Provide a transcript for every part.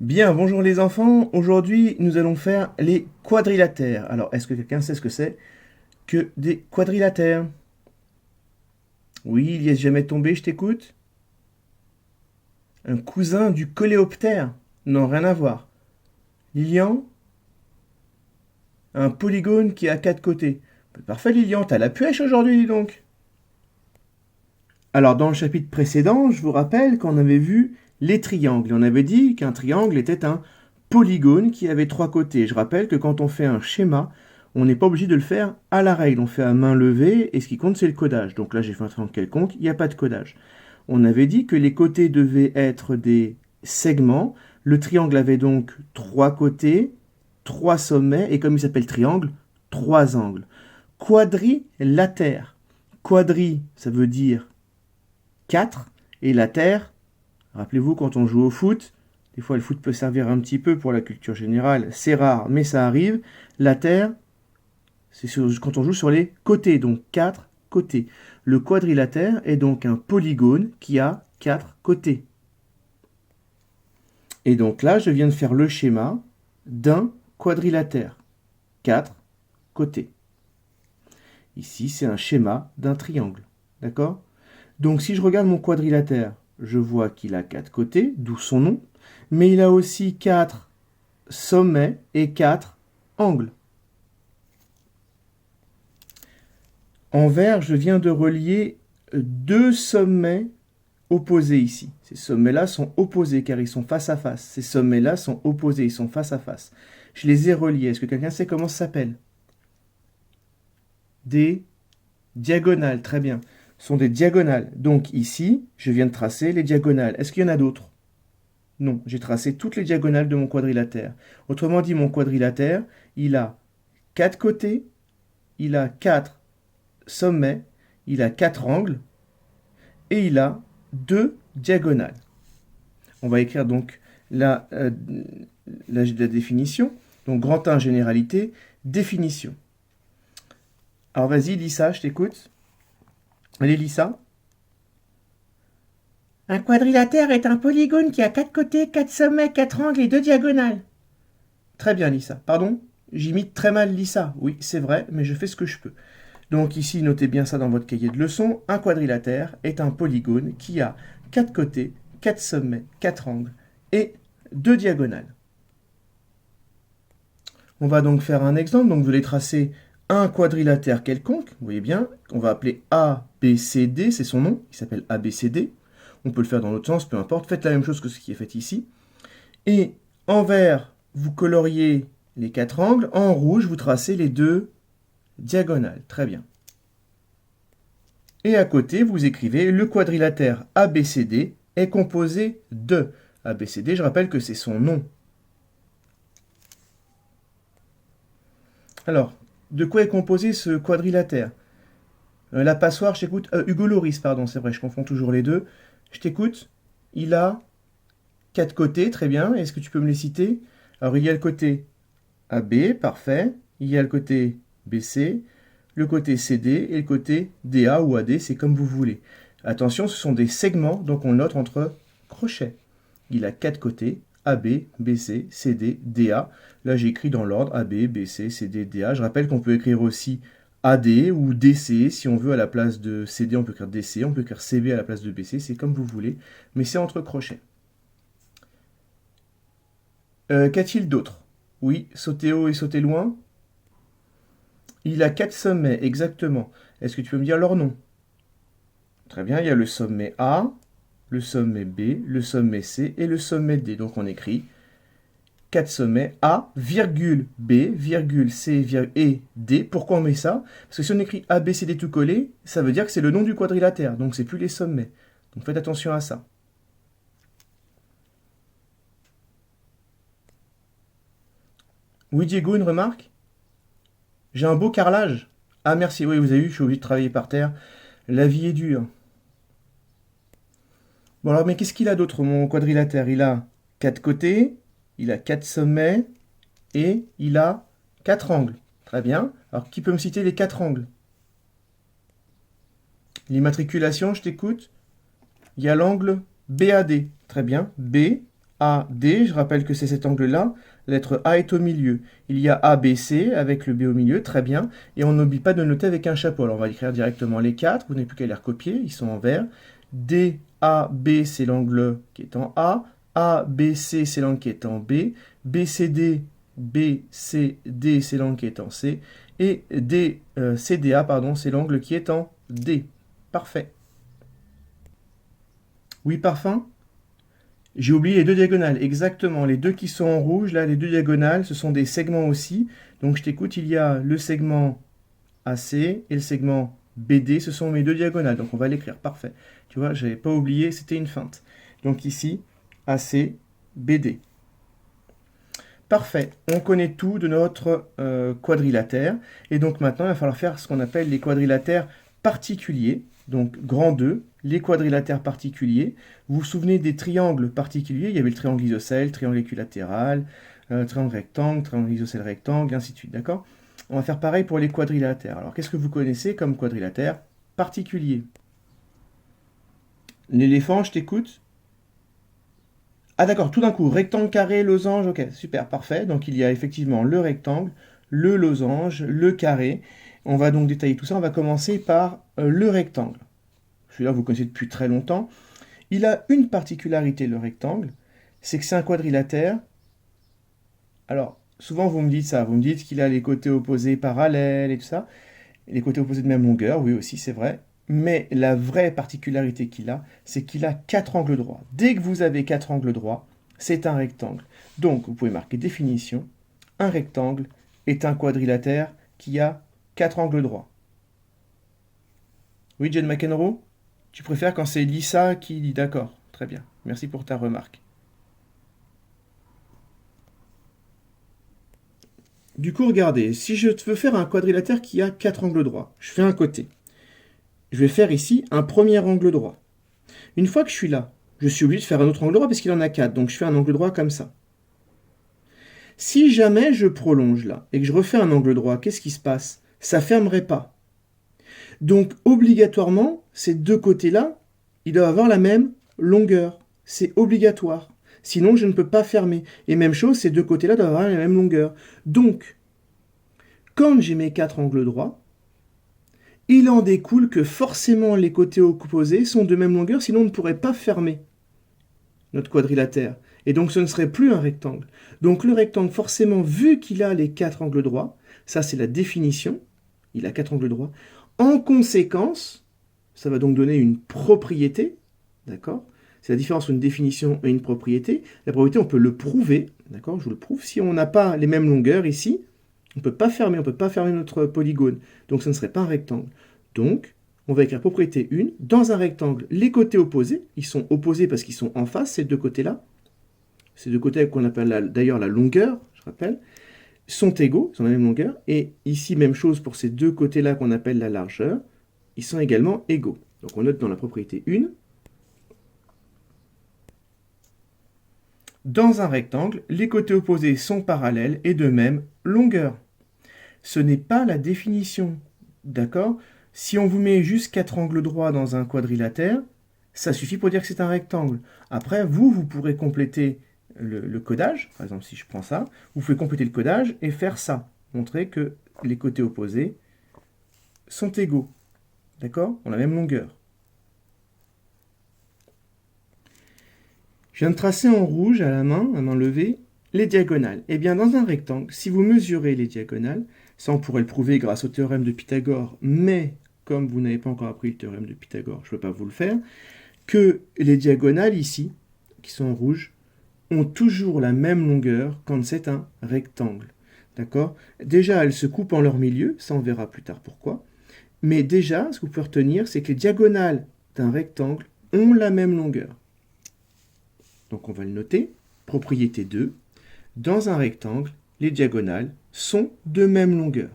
Bien, bonjour les enfants. Aujourd'hui, nous allons faire les quadrilatères. Alors, est-ce que quelqu'un sait ce que c'est que des quadrilatères? Oui, il y est jamais tombé, je t'écoute. Un cousin du coléoptère? Non, rien à voir. Lilian? Un polygone qui a quatre côtés. Parfait, Lilian, t'as la pêche aujourd'hui, dis donc. Alors, dans le chapitre précédent, je vous rappelle qu'on avait vu les triangles. On avait dit qu'un triangle était un polygone qui avait trois côtés. Je rappelle que quand on fait un schéma, on n'est pas obligé de le faire à la règle. On fait à main levée et ce qui compte, c'est le codage. Donc là, j'ai fait un triangle quelconque, il n'y a pas de codage. On avait dit que les côtés devaient être des segments. Le triangle avait donc trois côtés, trois sommets et comme il s'appelle triangle, trois angles. Quadrilatère. Quadri, ça veut dire 4 et la terre, rappelez-vous quand on joue au foot, des fois le foot peut servir un petit peu pour la culture générale, c'est rare mais ça arrive, la terre c'est quand on joue sur les côtés, donc 4 côtés. Le quadrilatère est donc un polygone qui a 4 côtés. Et donc là, je viens de faire le schéma d'un quadrilatère. 4 côtés. Ici, c'est un schéma d'un triangle. D'accord? Donc si je regarde mon quadrilatère, je vois qu'il a 4 côtés, d'où son nom, mais il a aussi 4 sommets et 4 angles. En vert, je viens de relier deux sommets opposés ici. Ces sommets-là sont opposés car ils sont face à face. Ces sommets-là sont opposés, ils sont face à face. Je les ai reliés. Est-ce que quelqu'un sait comment ça s'appelle? Des diagonales, très bien. Ce sont des diagonales. Donc ici, je viens de tracer les diagonales. Est-ce qu'il y en a d'autres? Non, j'ai tracé toutes les diagonales de mon quadrilatère. Autrement dit, mon quadrilatère, il a 4 côtés, il a 4 sommets, il a 4 angles et il a 2 diagonales. On va écrire donc la définition. Donc grand 1, généralité, définition. Alors vas-y, Lisa, je t'écoute. Allez, Lisa. Un quadrilatère est un polygone qui a 4 côtés, 4 sommets, 4 angles et 2 diagonales. Très bien, Lisa. Pardon? J'imite très mal Lisa. Oui, c'est vrai, mais je fais ce que je peux. Donc ici, notez bien ça dans votre cahier de leçons. Un quadrilatère est un polygone qui a 4 côtés, 4 sommets, 4 angles et 2 diagonales. On va donc faire un exemple. Donc vous allez tracer un quadrilatère quelconque. Vous voyez bien, on va appeler ABCD, c'est son nom. Il s'appelle ABCD. On peut le faire dans l'autre sens, peu importe. Faites la même chose que ce qui est fait ici. Et en vert, vous coloriez les 4 angles. En rouge, vous tracez les 2 diagonales. Très bien. Et à côté, vous écrivez le quadrilatère ABCD est composé de ABCD. Je rappelle que c'est son nom. Alors, de quoi est composé ce quadrilatère? La passoire, je t'écoute. Hugo Loris, pardon, c'est vrai, je confonds toujours les deux. Je t'écoute. Il a 4 côtés, très bien. Est-ce que tu peux me les citer? Alors, il y a le côté AB, parfait. Il y a le côté BC, le côté CD et le côté DA ou AD, c'est comme vous voulez. Attention, ce sont des segments, donc on le note entre crochets. Il a 4 côtés, AB, BC, CD, DA. Là, j'ai écrit dans l'ordre AB, BC, CD, DA. Je rappelle qu'on peut écrire aussi AD ou DC. Si on veut, à la place de CD, on peut écrire DC. On peut écrire CB à la place de BC. C'est comme vous voulez, mais c'est entre crochets. Qu'a-t-il d'autre? Oui, sauter haut et sauter loin. Il a 4 sommets, exactement. Est-ce que tu peux me dire leur nom? Très bien, il y a le sommet A, le sommet B, le sommet C et le sommet D. Donc on écrit 4 sommets A, virgule B, virgule C et D. Pourquoi on met ça? Parce que si on écrit A, B, C, D tout collé, ça veut dire que c'est le nom du quadrilatère, donc c'est plus les sommets. Donc faites attention à ça. Oui, Diego, une remarque? J'ai un beau carrelage. Ah merci, oui, vous avez vu, je suis obligé de travailler par terre. La vie est dure. Bon alors, mais qu'est-ce qu'il a d'autre, mon quadrilatère? Il a 4 côtés, il a 4 sommets et il a 4 angles. Très bien. Alors, qui peut me citer les 4 angles? L'immatriculation, je t'écoute. Il y a l'angle BAD. Très bien. B, AD, je rappelle que c'est cet angle-là, la lettre A est au milieu. Il y a ABC avec le B au milieu, très bien, et on n'oublie pas de le noter avec un chapeau. Alors on va écrire directement les quatre, vous n'avez plus qu'à les recopier, ils sont en vert. DAB, c'est l'angle qui est en A, ABC, c'est l'angle qui est en B, BCD, BCD, c'est l'angle qui est en C, et CDA, pardon, c'est l'angle qui est en D. Parfait. Oui, parfum? J'ai oublié les deux diagonales, exactement. Les deux qui sont en rouge, là, les deux diagonales, ce sont des segments aussi. Donc je t'écoute, il y a le segment AC et le segment BD, ce sont mes deux diagonales. Donc on va l'écrire, parfait. Tu vois, j'avais pas oublié, c'était une feinte. Donc ici, AC, BD. Parfait, on connaît tout de notre quadrilatère. Et donc maintenant, il va falloir faire ce qu'on appelle les quadrilatères particuliers. Donc grand 2, les quadrilatères particuliers. Vous vous souvenez des triangles particuliers? Il y avait le triangle isocèle, triangle équilatéral, triangle rectangle, triangle isocèle rectangle, et ainsi de suite, d'accord? On va faire pareil pour les quadrilatères. Alors qu'est-ce que vous connaissez comme quadrilatère particulier? L'éléphant, je t'écoute. Ah d'accord, tout d'un coup, rectangle, carré, losange, ok, super, parfait. Donc il y a effectivement le rectangle, le losange, le carré. On va donc détailler tout ça. On va commencer par le rectangle. Celui-là, vous connaissez depuis très longtemps. Il a une particularité, le rectangle, c'est que c'est un quadrilatère. Alors, souvent, vous me dites ça. Vous me dites qu'il a les côtés opposés parallèles et tout ça. Les côtés opposés de même longueur, oui aussi, c'est vrai. Mais la vraie particularité qu'il a, c'est qu'il a 4 angles droits. Dès que vous avez 4 angles droits, c'est un rectangle. Donc, vous pouvez marquer définition. Un rectangle est un quadrilatère qui a 4 angles droits. Oui, Jane McEnroe? Tu préfères quand c'est Lisa qui dit d'accord. Très bien. Merci pour ta remarque. Du coup, regardez, si je veux faire un quadrilatère qui a 4 angles droits, je fais un côté. Je vais faire ici un premier angle droit. Une fois que je suis là, je suis obligé de faire un autre angle droit parce qu'il en a 4, donc je fais un angle droit comme ça. Si jamais je prolonge là et que je refais un angle droit, qu'est-ce qui se passe? Ça ne fermerait pas. Donc obligatoirement, ces deux côtés-là, ils doivent avoir la même longueur. C'est obligatoire. Sinon, je ne peux pas fermer. Et même chose, ces deux côtés-là doivent avoir la même longueur. Donc, quand j'ai mes 4 angles droits, il en découle que forcément les côtés opposés sont de même longueur, sinon on ne pourrait pas fermer notre quadrilatère. Et donc ce ne serait plus un rectangle. Donc le rectangle, forcément, vu qu'il a les 4 angles droits, ça c'est la définition, il a 4 angles droits, en conséquence, ça va donc donner une propriété, d'accord? C'est la différence entre une définition et une propriété. La propriété, on peut le prouver, d'accord? Je vous le prouve. Si on n'a pas les mêmes longueurs ici, on ne peut pas fermer notre polygone. Donc ce ne serait pas un rectangle. Donc, on va écrire propriété 1. Dans un rectangle, les côtés opposés, ils sont opposés parce qu'ils sont en face, ces deux côtés-là. Ces deux côtés qu'on appelle d'ailleurs la longueur, je rappelle, sont égaux, ils ont la même longueur. Et ici, même chose pour ces deux côtés-là qu'on appelle la largeur, ils sont également égaux. Donc on note dans la propriété 1. Dans un rectangle, les côtés opposés sont parallèles et de même longueur. Ce n'est pas la définition, d'accord? Si on vous met juste 4 angles droits dans un quadrilatère, ça suffit pour dire que c'est un rectangle. Après, vous pourrez compléter le codage. Par exemple, si je prends ça, vous pouvez compléter le codage et faire ça. Montrer que les côtés opposés sont égaux. D'accord? Ont la même longueur. Je viens de tracer en rouge à main levée, les diagonales. Eh bien, dans un rectangle, si vous mesurez les diagonales, ça on pourrait le prouver grâce au théorème de Pythagore, mais comme vous n'avez pas encore appris le théorème de Pythagore, je ne peux pas vous le faire, que les diagonales ici, qui sont en rouge, ont toujours la même longueur quand c'est un rectangle. D'accord? Déjà, elles se coupent en leur milieu, ça on verra plus tard pourquoi. Mais déjà, ce que vous pouvez retenir, c'est que les diagonales d'un rectangle ont la même longueur. Donc on va le noter. Propriété 2. Dans un rectangle, les diagonales sont de même longueur.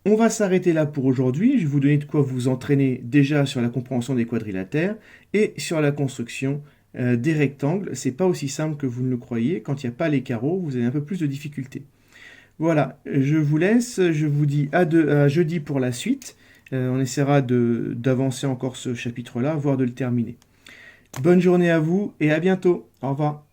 On va s'arrêter là pour aujourd'hui. Je vais vous donner de quoi vous entraîner déjà sur la compréhension des quadrilatères et sur la construction des rectangles. C'est pas aussi simple que vous ne le croyez. Quand il n'y a pas les carreaux, vous avez un peu plus de difficultés. Voilà, je vous laisse. Je vous dis à jeudi pour la suite. On essaiera d'avancer encore ce chapitre-là, voire de le terminer. Bonne journée à vous et à bientôt. Au revoir.